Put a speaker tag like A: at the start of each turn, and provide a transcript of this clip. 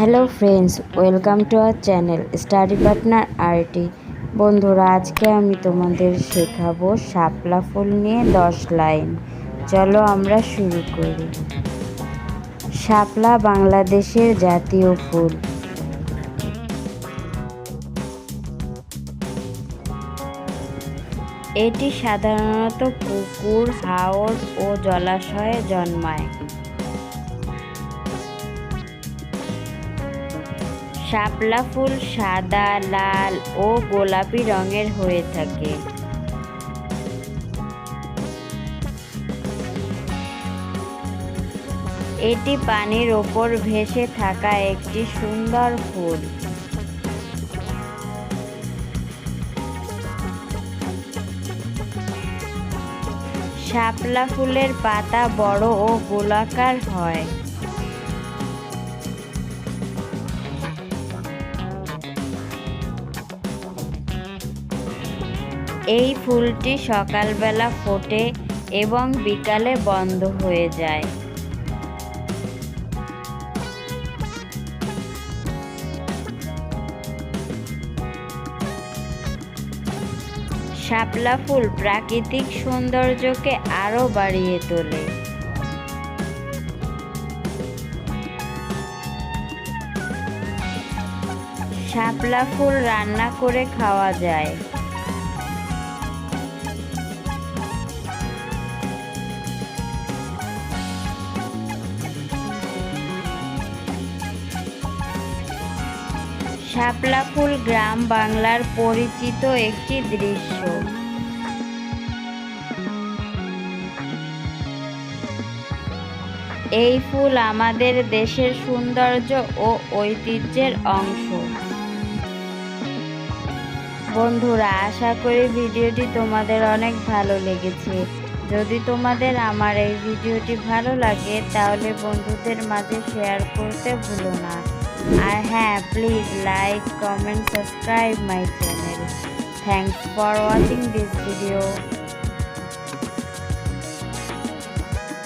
A: Hello friends, welcome to our channel study partner RT. বন্ধুরা, আজকে আমি তোমাদের শেখাবো শাপলা ফুল নিয়ে 10 লাইন। চলো আমরা শুরু করি। শাপলা বাংলাদেশের জাতীয় ফুল। এটি সাধারণত পুকুর, হাওর ও জলাশয়ে জন্মায়। শাপলা ফুল সাদা, লাল ও গোলাপি রঙের হয়ে থাকে। এটি পানির ওপর ভেসে থাকা একটি সুন্দর ফুল। শাপলা ফুলের পাতা বড় ও গোলাকার হয়। এই ফুলটি সকালবেলা ফোটে এবং বিকালে বন্ধ হয়ে যায়। শাপলা ফুল প্রাকৃতিক সৌন্দর্যকে আরো বাড়িয়ে তোলে। শাপলা ফুল রান্না করে খাওয়া যায়। শাপলা ফুল গ্রাম বাংলার পরিচিত একটি দৃশ্য। এই ফুল আমাদের দেশের সৌন্দর্য ও ঐতিহ্যের অংশ। বন্ধুরা, আশা করি ভিডিওটি তোমাদের অনেক ভালো লেগেছে। যদি তোমাদের আমার এই ভিডিওটি ভালো লাগে তাহলে বন্ধুদের মাঝে শেয়ার করতে ভুলো না। আর হ্যাঁ, please like, comment, subscribe my channel. Thanks for watching this video.